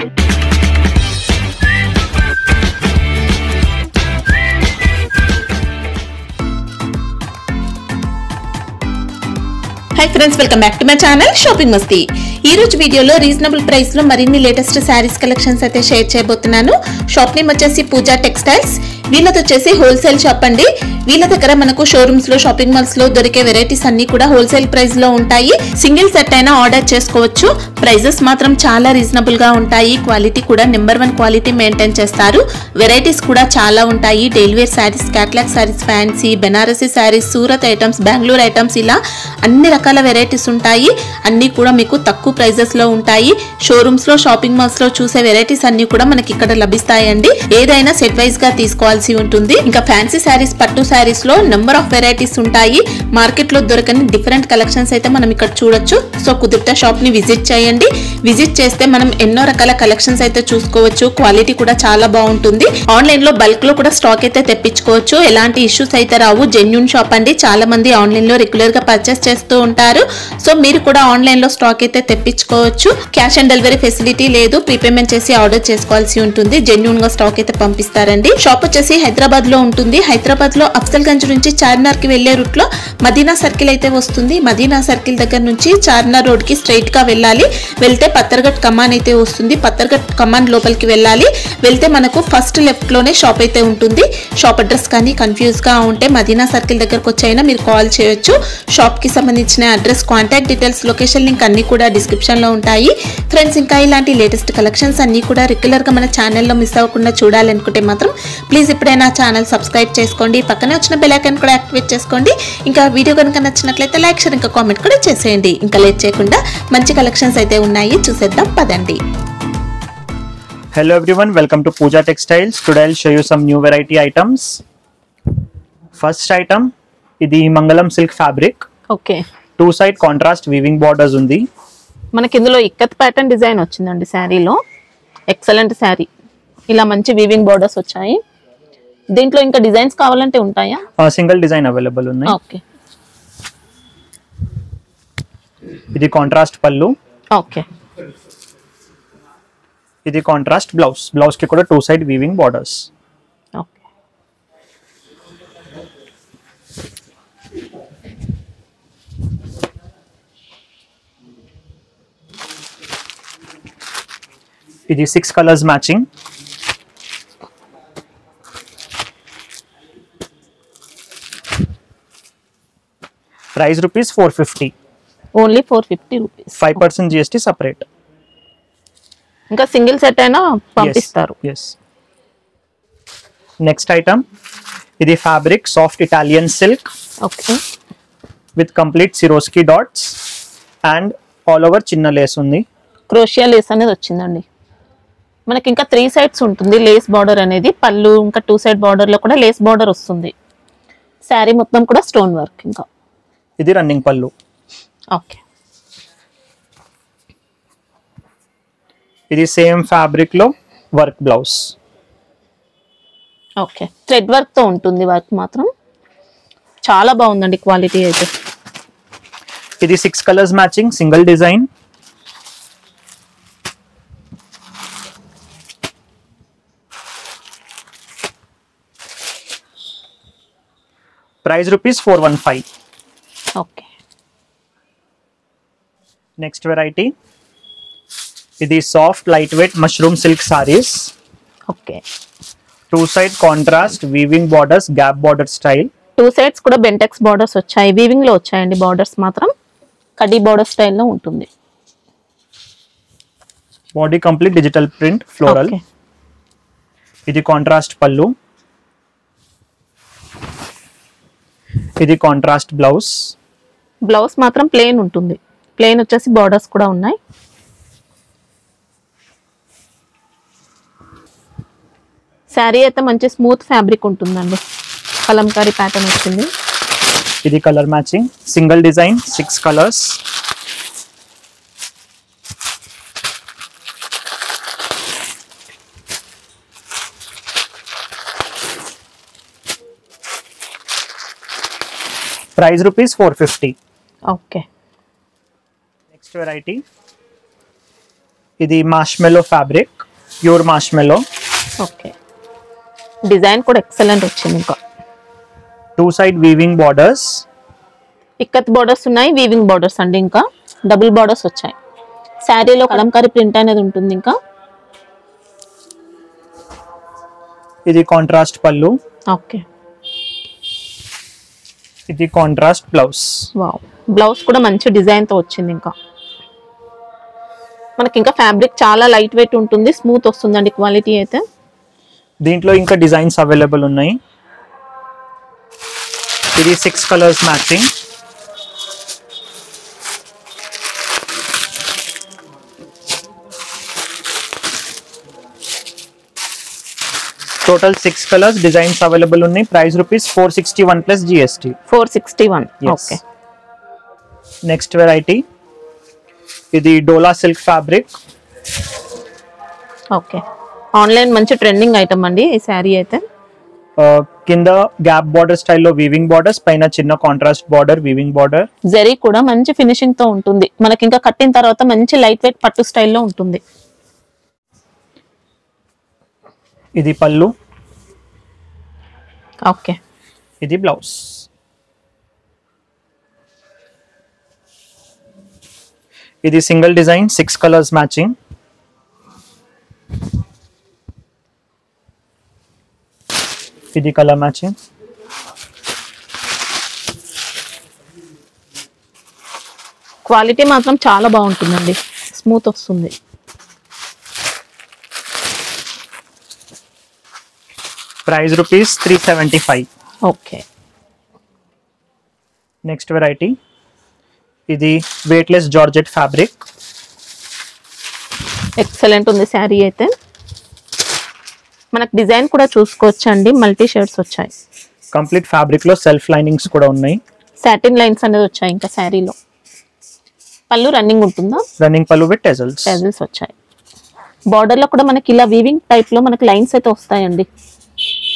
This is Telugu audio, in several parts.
Hi friends, welcome back to my channel shopping Masti. ఈ రోజు వీడియోలో రీజనబుల్ ప్రైస్ లో మరిన్ని లేటెస్ట్ సారీస్ కలెక్షన్స్ అయితే షేర్ చేయబోతున్నాను। షాప్ నేమ్ వచ్చేసి పూజా టెక్స్టైల్స్। వీళ్ళది వచ్చేసి హోల్సేల్ షాప్ అండి। వీళ్ళ దగ్గర మనకు షోరూమ్స్ లో షాపింగ్ మాల్స్ లో దొరికే వెరైటీస్ అన్ని కూడా హోల్సేల్ ప్రైస్ లో ఉంటాయి। సింగిల్ సెట్ అయినా ఆర్డర్ చేసుకోవచ్చు। ప్రైజెస్ మాత్రం చాలా రీజనబుల్ గా ఉంటాయి। క్వాలిటీ కూడా నెంబర్ 1 క్వాలిటీ మెయింటైన్ చేస్తారు। వెరైటీస్ కూడా చాలా ఉంటాయి। Daily wear sarees, catalogue sarees, fancy, Banarasi sarees, Surat items, Bengaluru items ఇలా అన్ని రకాల వెరైటీస్ ఉంటాయి। అన్ని కూడా మీకు తక్కువ ప్రైజెస్ లో ఉంటాయి। షోరూమ్స్ లో షాపింగ్ మాల్స్ లో చూసే వెరైటీస్ అన్ని కూడా మనకి ఇక్కడ లభిస్తాయండి। ఏదైనా సెట్ వైస్ గా తీసుకోవాల్సి ఉంటుంది। ఇంకా ఫ్యాన్సీ సారీస్, పట్టు సారీస్ లో నెంబర్ ఆఫ్ వెరైటీస్ ఉంటాయి। మార్కెట్ లో దొరకని డిఫరెంట్ కలెక్షన్స్ అయితే మనం ఇక్కడ చూడొచ్చు। సో కుదిరితే షాప్ ని విజిట్ చేయండి। విజిట్ చేస్తే మనం ఎన్నో రకాల కలెక్షన్స్ అయితే చూసుకోవచ్చు। క్వాలిటీ కూడా చాలా బాగుంటుంది। ఆన్లైన్ లో బల్క్ లో కూడా స్టాక్ అయితే తెప్పించుకోవచ్చు। ఎలాంటి ఇష్యూస్ అయితే రావు। జెన్యూన్ షాప్ అండి। చాలా మంది ఆన్లైన్ లో రెగ్యులర్ గా పర్చేస్ చేస్తూ ఉంటారు। సో మీరు కూడా ఆన్లైన్ లో స్టాక్ అయితే తెప్పించుకోవచ్చు। క్యాష్ ఆన్ డెలివరీ ఫెసిలిటీ లేదు। ప్రీపేమెంట్ చేసి ఆర్డర్ చేసుకోవాల్సి ఉంటుంది। జెన్యూన్ గా స్టాక్ అయితే పంపిస్తారండి। షాప్ వచ్చేసి హైదరాబాద్ లో ఉంటుంది। హైదరాబాద్ లో అఫ్జల్గంజ్ నుంచి చార్మినార్ కి వెళ్లే రూట్ లో మదీనా సర్కిల్ అయితే వస్తుంది। మదీనా సర్కిల్ దగ్గర నుంచి చార్మినార్ రోడ్ కి స్ట్రైట్ గా వెళ్ళాలి। వెళ్తే పత్తర్ఘట్ కమాన్ అయితే వస్తుంది। పత్తర్ఘట్ కమాన్ లోపలికి వెళ్ళాలి। వెళ్తే మనకు ఫస్ట్ లెఫ్ట్ లోనే షాప్ అయితే ఉంటుంది। షాప్ అడ్రస్ కానీ కన్ఫ్యూజ్ గా ఉంటే మదీనా సర్కిల్ దగ్గరకు వచ్చైనా మీరు కాల్ చేయొచ్చు। షాప్ కి సంబంధించిన address, contact details, location link అన్ని కూడా డిస్క్రిప్షన్ లో ఉంటాయి। ఫ్రెండ్స్, ఇంకా ఇలాంటి లేటెస్ట్ కలెక్షన్స్ అన్ని కూడా రెగ్యులర్ గా మన ఛానల్లో మిస్ అవ్వకుండా చూడాలనుకుంటే మాత్రం ప్లీజ్ ఇప్పుడే నా ఛానల్ సబ్స్క్రైబ్ చేసుకోండి। పక్కనే వచ్చిన బెల్ ఐకాన్ కూడా యాక్టివేట్ చేసుకోండి। ఇంకా వీడియో కనుక నచ్చినట్లయితే లైక్, షేర్, ఇంకా కామెంట్ కూడా చేసేయండి। ఇంకా లేట్ చేయకుండా మంచి కలెక్షన్స్ అయితే ఉన్నాయి, చూసేద్దాం పదండి। Hello everyone, welcome to Pooja Textiles. Today I'll show you some new variety items. First item, ఇది మంగళం silk fabric. Okay, two side contrast weaving borders ఉంది. మనకి ఇందులో ఇక్కత్ ప్యాటర్న్ డిజైన్ వచ్చిందండి శారీలో. ఎక్సలెంట్ శారీ, ఇలా మంచి వీవింగ్ బార్డర్స్ వచ్చాయి। దీంట్లో ఇంకా డిజైన్స్ కావాలంటే ఉంటాయా? సింగిల్ డిజైన్ అవైలబుల్ ఉన్నాయి. ఓకే, ఇది కాంట్రాస్ట్ పళ్ళు. ఓకే, ఇది కాంట్రాస్ట్ బ్లౌజ్. బ్లౌజ్ కి కూడా two side weaving borders. Okay, ఇది 6 colours matching. Price rupees 450. Only 450 rupees. 5% GST separate. ఇంకా సింగిల్ సెట్ అయినా పంపిస్తారు. yes. నెక్స్ట్ ఐటమ్, ఇది fabric soft Italian silk okay, with complete Swarovski dots and all over చిన్న లేస్ ఉంది. క్రోషియా లేస్ అనేది వచ్చిందండి। మనకి ఇంకా 3 సైడ్స్ ఉంటుంది లేస్ బార్డర్ అనేది। పళ్ళు ఇంకా 2 సైడ్ బార్డర్ లో కూడా లేస్ బార్డర్ వస్తుంది। శారీ మొత్తం కూడా స్టోన్ వర్క్. ఇంకా ఇది రన్నింగ్ పళ్ళు. ఓకే, ఇది సేమ్ ఫ్యాబ్రిక్ లో work blouse. Okay, thread work తో ఉంటుంది। వర్క్ మాత్రం చాలా బాగుందండి, క్వాలిటీ అయితే। ఇది 6 colours matching, single design. Price rupees 415. Okay, next variety, ఇది soft light weight mushroom silk saris. Okay, two side contrast weaving borders, gap border style. 2 sides కూడా బెంటెక్స్ బార్డర్స్ వచ్చాయి। వీవింగ్ లో వచ్చాయండి బార్డర్స్ మాత్రం। కడ్డీ బార్డర్ స్టైల్లో ఉంటుంది। Body complete digital print floral. Okay, ఇది కాంట్రాస్ట్ పళ్ళు. ఇది కాంట్రాస్ట్ బ్లౌజ్. బ్లౌజ్ మాత్రం ప్లెయిన్ ఉంటుంది। ప్లెయిన్ వచ్చేసి బార్డర్స్ కూడా ఉన్నాయి। శారీ అయితే మంచి స్మూత్ ఫ్యాబ్రిక్ ఉంటుందండి। కలంకారీ ప్యాటర్న్ వచ్చింది। ఇది colour matching, single design, 6 colours. Price rupees 450. Okay, next variety, ఇది marshmallow fabric, pure marshmallow. Okay, design కూడా ఎక్సలెంట్ వచ్చింది. ఇంకా 2 side weaving borders. Ikkat borders ఉన్నాయి, వీవింగ్ బార్డర్స్ అండి. ఇంకా డబుల్ బార్డర్స్ వచ్చాయి. శారీలో కలంకారీ ప్రింట్ అనేది ఉంటుంది. ఇంకా ఇది కాంట్రాస్ట్ పళ్ళు. ఓకే, ఇది కాంట్రాస్ట్ బ్లౌజ్. వావ్, బ్లౌజ్ కూడా మంచి డిజైన్ తో వచ్చింది. ఇంకా మనకి ఇంకా ఫ్యాబ్రిక్ చాలా లైట్ వెయిట్ ఉంటుంది, స్మూత్ వస్తుందండి క్వాలిటీ అయితే. దీంట్లో ఇంకా డిజైన్స్ అవైలబుల్ ఉన్నాయి. ఇది 6 colours matching. Total 6 colours designs available ఉన్నాయి. Price rupees 461 plus GST. 461. Okay, next variety ఇది Dola silk fabric. Okay, online మంచి ట్రెండింగ్ ఐటమ్ అండి ఈ శారీ అయితే. కింద గ్యాప్ బార్డర్ స్టైల్లో వీవింగ్ బార్డర్స్, పైన చిన్న contrast border weaving border. Zari కూడా మంచి ఫినిషింగ్ తో ఉంటుంది. మనకి ఇంకా కట్టిన తర్వాత మంచి లైట్ వెయిట్ పట్టు స్టైల్లో ఉంటుంది. ఇది పళ్ళు. ఓకే, ఇది బ్లౌజ్. ఇది సింగిల్ డిజైన్, 6 కలర్స్ మ్యాచింగ్. ఇది కలర్ మ్యాచింగ్. క్వాలిటీ మాత్రం చాలా బాగుంటుందండి, స్మూత్ వస్తుంది. Price rupees 375. Okay, next variety ఇది వెయిట్లెస్ జార్జెట్ ఫ్యాబ్రిక్. ఎక్సలెంట్ ఉంది శారీ అయితే. మనకు డిజైన్ కూడా చూసుకోవచ్చు అండి, మల్టీ షేడ్స్ వచ్చాయి. కంప్లీట్ ఫ్యాబ్రిక్ లో సెల్ఫ్ లైనింగ్స్ కూడా ఉన్నాయి. సాటిన్ లైన్స్ అనేది వచ్చాయి. ఇంకా శారీలో పళ్ళు రన్నింగ్ ఉంటుందా? రన్నింగ్ పళ్ళు విత్ టెజల్స్. టెజల్స్ వచ్చాయి. బార్డర్ లో కూడా మనకి ఇలా వీవింగ్ టైప్ లో మనకి లైన్స్ అయితే వస్తాయండి.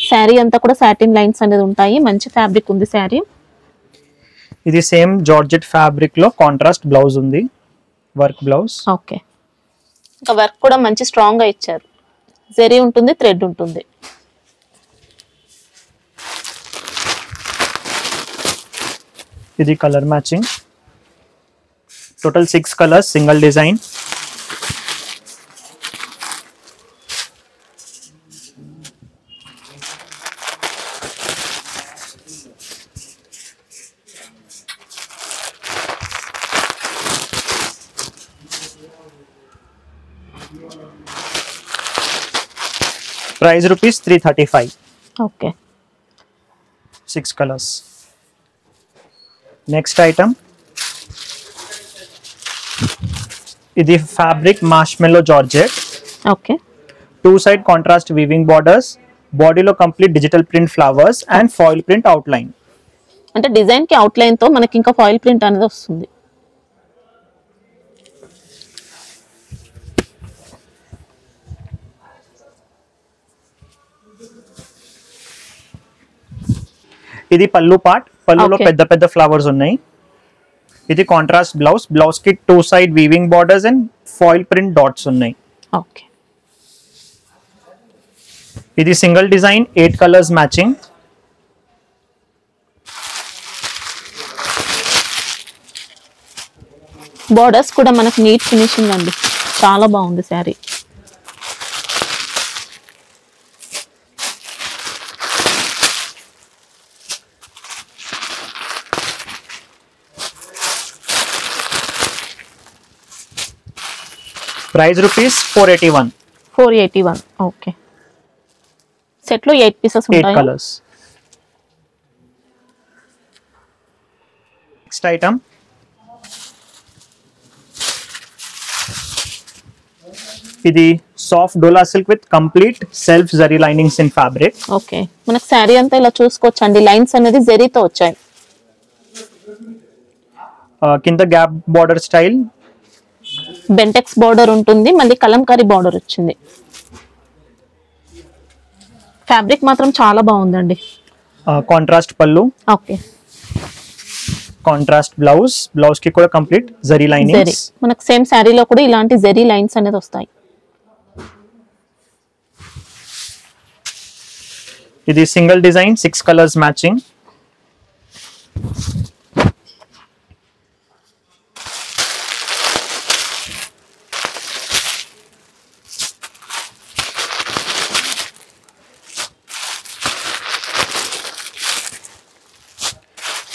శారీ అంతా కూడా సాటిన్ లైన్స్ అనేది ఉంటాయి. మంచి ఫ్యాబ్రిక్ ఉంది శారీ. ఇది సేమ్ జార్జెట్ ఫ్యాబ్రిక్ లో కాంట్రాస్ట్ బ్లౌజ్ ఉంది, వర్క్ బ్లౌజ్. ఓకే, ఇంకా వర్క్ కూడా మంచి స్ట్రాంగ్ గా ఇచ్చారు. జరీ ఉంటుంది, థ్రెడ్ ఉంటుంది. ఇది colour matching. Total 6 colours, single design. Price rupees 335. Okay, 6 colours. Next item ఇది fabric marshmallow georgette. Okay, 2 side contrast weaving borders, బాడీలో complete digital print flowers and foil print outline. అంటే డిజైన్ కి అవుట్ లైన్ తో మనకి ఇంకా ఫాయిల్ ప్రింట్ అనేది వస్తుంది. ఇది పళ్ళు పార్ట్. పళ్ళులో Okay. పెద్ద పెద్ద ఫ్లవర్స్ ఉన్నాయి. ఇది కాంట్రాస్ట్ బ్లౌజ్. బ్లౌజ్ కి 2 side weaving borders and foil print dots ఉన్నాయి. ఓకే, ఇది single design, 8 colours matching. Borders కూడా మనకి నీట్ ఫినిషింగ్ అండి, చాలా బాగుంది sari. Price rupees 481. 481. Okay, set లో 8 పీసెస్ 8 ఉంటాయి. కలర్స్. నెక్స్ట్ ఐటమ్ ఇది soft dola silk with complete self zari linings in fabric. Okay, మనకి శారీ అంతా ఇలా చూసుకోవచ్చు అండి, లైన్స్ అనేది జరీతో వచ్చాయి. కింద gap border style, Bentex border ఉంటుంది, మళ్ళీ కలంకారీ బార్డర్ వచ్చింది. ఫ్యాబ్రిక్ మాత్రం చాలా బాగుందండి. Contrast pallu. Okay, contrast blouse కి కూడా కంప్లీట్ జరీ జరీ లైనింగ్స్. మనకు సేమ్ శారీలో కూడా ఇలాంటి జరీ లైన్స్ అనేది వస్తాయి. ఇది single design 6 colours matching.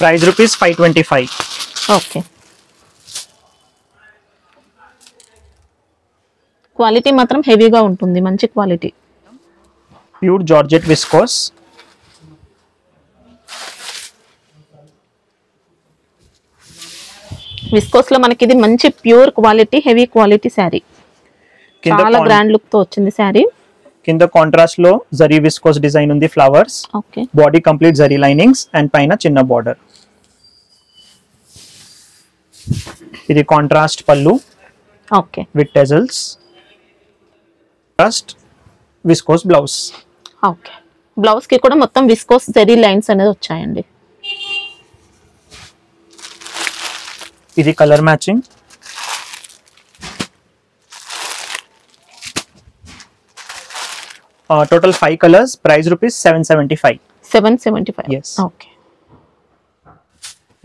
Price rupees 525. Okay, quality మాత్రం హెవీగా ఉంటుంది, మంచి quality. Pure georgette viscose. Viscose లో మనకి ఇది మంచి pure quality, heavy quality sari. చాలా గ్రాండ్ లుక్ తో వచ్చింది శారీ. కింద కాంట్రాస్ట్ లో జరీ విస్కోస్ డిజైన్ ఉంది, flowers. Okay, body complete zari linings and పైన చిన్న బార్డర్. ఇది contrast pallu okay with tassels. Contrast viscose blouse. Okay, blouse కి కూడా మొత్తం విస్కోస్ జరీ లైన్స్ అనేది వచ్చాయండి. ఇది colour matching. Total 5 colours. Price rupees 775. 775. Yes. Okay,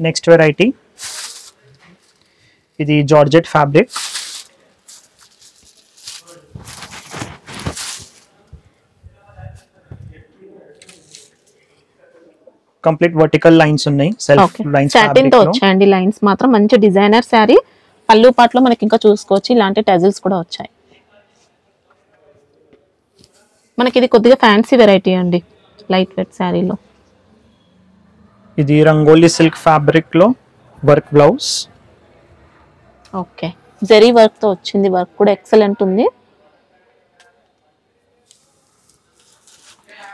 next variety ఇది georgette fabric. Complete vertical lines ఉన్నాయి, సెల్ఫ్ లైన్స్ సాటిన్ తో వచ్చాయండి లైన్స్ మాత్రం. మంచి డిజైనర్ శారీ. పళ్ళు పాటలో మనకి ఇంకా చూసుకోవచ్చు ఇలాంటి టెజల్స్ కూడా వచ్చాయి. మనకి ఇది కొద్దిగా ఫ్యాన్సీ వెరైటీ అండి, లైట్ వెయిట్ శారీలో. ఇది రంగోలీ సిల్క్ ఫ్యాబ్రిక్ లో work blouse. Okay, zari work తో వచ్చింది, వర్క్ కూడా ఎక్సలెంట్ ఉంది.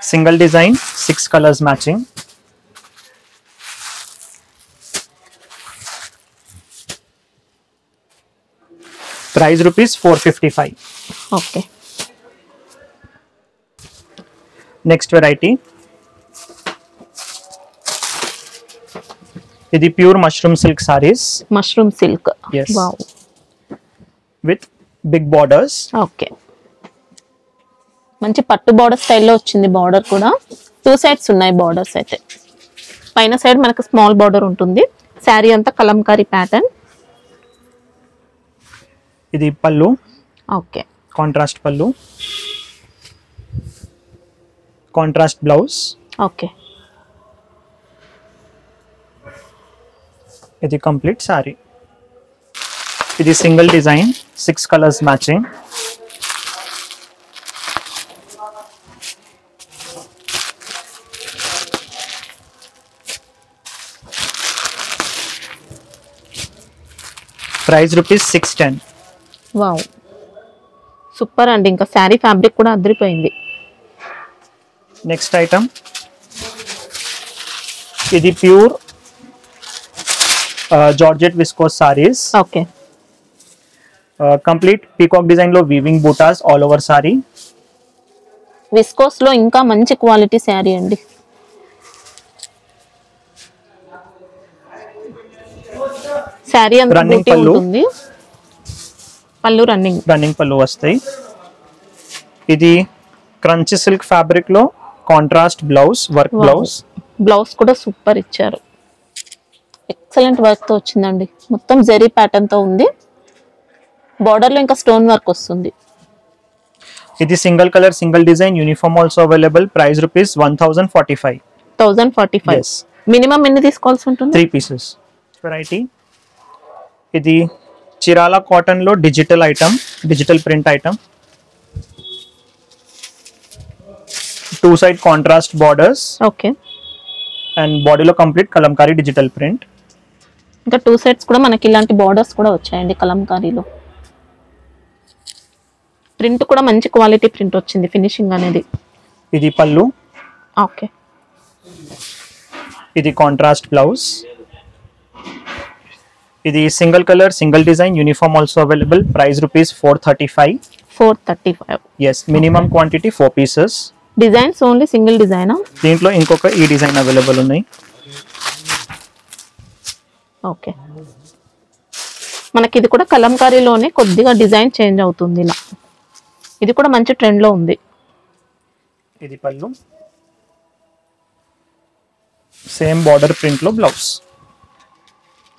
Single design 6 colours matching. Price rupees 455. Okay, next variety ఇది pure mushroom silk saris. Mushroom silk. Yes. Wow, with big borders. Okay, మంచి పట్టు బార్డర్ స్టైల్లో వచ్చింది. బార్డర్ కూడా 2 సైడ్స్ ఉన్నాయి బార్డర్స్ అయితే. పైన సైడ్ మనకు స్మాల్ బార్డర్ ఉంటుంది. శారీ అంతా కలంకారీ ప్యాటర్న్. ఇది pallu, okay, contrast pallu, contrast blouse. Okay, ఇది కంప్లీట్ సారీ. ఇది single design 6 colours matching. Price rupees 610. Wow, super అండి. ఇంకా శారీ ఫ్యాబ్రిక్ కూడా అదిరిపోయింది. నెక్స్ట్ ఐటమ్ ఇది pure georgette viscose saris. Okay, complete peacock design లో weaving butas all over sari. Viscose లో ఇంకా మంచి క్వాలిటీ శారీ అండి. శారీ అంతా Running బూటీ పళ్ళు. ఉంటుంది. పళ్ళు రన్నింగ్ పళ్ళు వస్తాయి. ఇది క్రంచీ సిల్క్ ఫ్యాబ్రిక్ లో contrast blouse, work blouse. Blouse కూడా సూపర్ ఇచ్చారు, ఎక్సలెంట్ వర్క్ తో వచ్చిందండి. మొత్తం జెరీ ప్యాటర్న్ తో ఉంది. బార్డర్ లో ఇంకా స్టోన్ వర్క్ వస్తుంది. ఇది single colour single design uniform also available. Price rupees 1045. 1045. Yes. Minimum ఎన్ని తీసుకోవాల్సి ఉంటుంది? 3 pieces. వెరైటీ ఇది చిరాలా కాటన్ లో digital item, digital print item. 2 side contrast borders okay, and బాడీలో కంప్లీట్ కలంకారీ డిజిటల్ ప్రింట్. ఇంకా 2 సెట్స్ కూడా మనకి ఇలాంటి బార్డర్స్ కూడా వచ్చాయండి కలంకారీలో. ప్రింట్ కూడా మంచి క్వాలిటీ ప్రింట్ వచ్చింది, ఫినిషింగ్ అనేది. ఇది పళ్ళు, ఓకే, ఇది కాంట్రాస్ట్ బ్లౌజ్. ఇది single colour single design uniform also available. Price rupees 435. 435. Yes, minimum quantity 4 pieces. Designs only single డిజైనా? దీంట్లో ఇంకొక ఈ డిజైన్ అవైలబుల్ ఉన్నాయి. ఓకే, మనకి ఇది కూడా కలంకారీలోనే కొద్దిగా డిజైన్ చేంజ్ అవుతుంది ఇలా. ఇది కూడా మంచి ట్రెండ్ లో ఉంది. ఇది పళ్ళు, సేమ్ బార్డర్ ప్రింట్ లో బ్లౌజ్.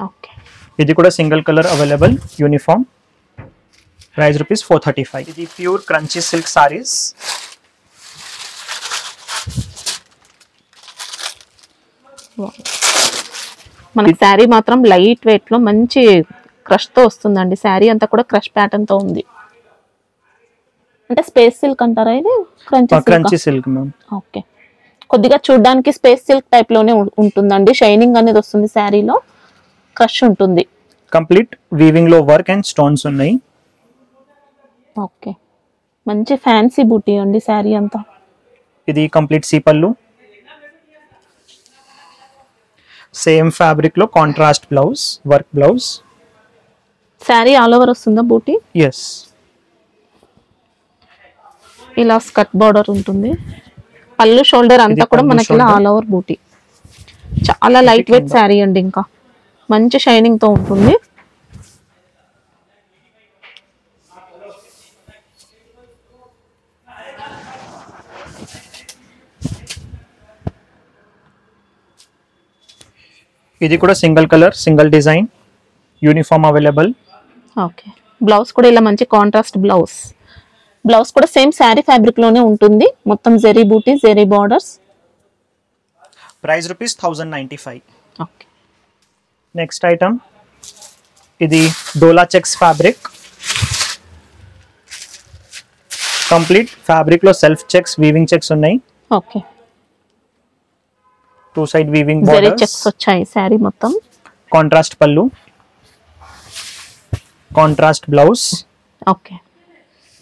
ఓకే, ఇది కూడా single colour available, uniform. Price rupees 435. ఇది ప్యూర్ క్రంచీ సిల్క్ సారీస్. మనకి శారీ మాత్రం లైట్ వెయిట్ లో మంచి క్రష్ తో వస్తుందండి. శారీ అంతా కూడా క్రష్ ప్యాటర్న్ తో ఉంది. అంటే స్పేస్ సిల్క్ అంటారా ఇది? Crunchy silk ma'am. ఓకే, కొద్దిగా చూడడానికి స్పేస్ సిల్క్ టైప్ లోనే ఉంటుందండి. షైనింగ్ అనేది వస్తుంది శారీలో, క్రష్ ఉంటుంది. కంప్లీట్ వీవింగ్ లో వర్క్ అండ్ స్టోన్స్ ఉన్నాయి. ఓకే, మంచి ఫ్యాన్సీ బూటీ అండి శారీ అంతా. ఇది కంప్లీట్ సీ పళ్ళు, సేమ్ ఫ్యాబ్రిక్ లో contrast blouse, work blouse. Sari all over వస్తుందా బూటీ? ఎస్. ఇలా స్కర్ట్ బార్డర్ ఉంటుంది. పళ్ళు షోల్డర్ అంతా కూడా పళ్ళు, మనకి ఇలా shoulder. ఆల్ ఓవర్ బూటీ. చాలా లైట్ వెయిట్ శారీ అండి, ఇంకా మంచి షైనింగ్ తో ఉంటుంది. ఇది కూడా single colour, single design, uniform available. Okay, blouse కూడా ఇలా మంచి కాంట్రాస్ట్ బ్లౌజ్. బ్లౌజ్ కూడా సేమ్ శారీ ఫ్యాబ్రిక్ లోనే ఉంటుంది. మొత్తం zari buti, zari borders. Price rupees 1095. Okay, next item ఇది Dola checks fabric. Complete fabric లో సెల్ఫ్ చెక్స్, వీవింగ్ చెక్స్ ఉన్నాయి. Okay, two side weaving zari borders. Checks వచ్చాయి శారీ మొత్తం. Contrast pallu, contrast blouse. Okay,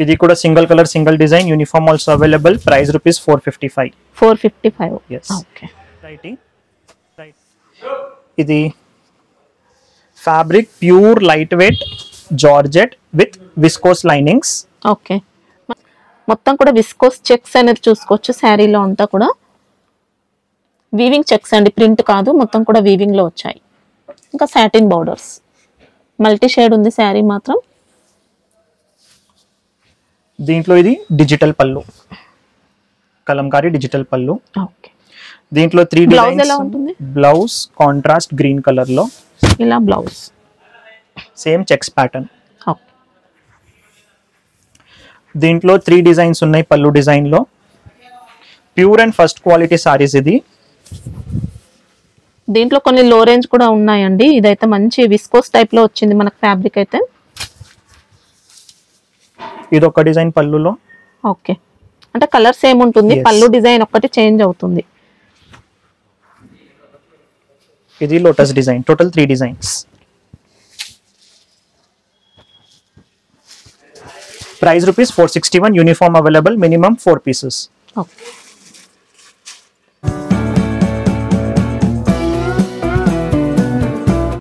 ఇది కూడా single colour, single design, uniform also available. Price rupees 455. 455. Yes. Okay, ఇది fabric pure light weight georgette with viscose linings. Okay, మొత్తం కూడా విస్కోస్ చెక్స్ అనేది చూసుకోవచ్చు శారీలో అంతా కూడా. వీవింగ్ చెక్స్ అండి, ప్రింట్ కాదు, మొత్తం కూడా వీవింగ్ లో వచ్చాయి. ఇంకా సాటిన్ బార్డర్స్, మల్టీ షేడ్ ఉంది శారీ మాత్రం. దీంట్లో ఇది డిజిటల్ పళ్ళు, కలంకారీ డిజిటల్ పళ్ళు. ఓకే, దీంట్లో 3 బ్లౌజ్ డిజైన్స్. ఎలా ఉంటుంది? బ్లౌజ్ కాంట్రాస్ట్ గ్రీన్ కలర్ లో, ఇలా blouse. Same checks pattern. Okay, దీంట్లో 3 డిజైన్స్ ఉన్నాయి పళ్ళు డిజైన్ లో. Pure and first quality saris. ఇది దీంట్లో కొన్ని లో రేంజ్ కూడా ఉన్నాయండి. ఇదైతే మంచి విస్కోస్ టైప్ లో వచ్చింది మనకు ఫ్యాబ్రిక్ అయితే. ఇది ఒక డిజైన్ పళ్ళులో. ఓకే, అంటే కలర్ సేమ్ ఉంటుంది, Yes. పళ్ళు డిజైన్ ఒక్కటి చేంజ్ అవుతుంది. ఇది lotus design. Total 3 designs. Price rupees 461. Uniform available, minimum 4 pieces. Okay,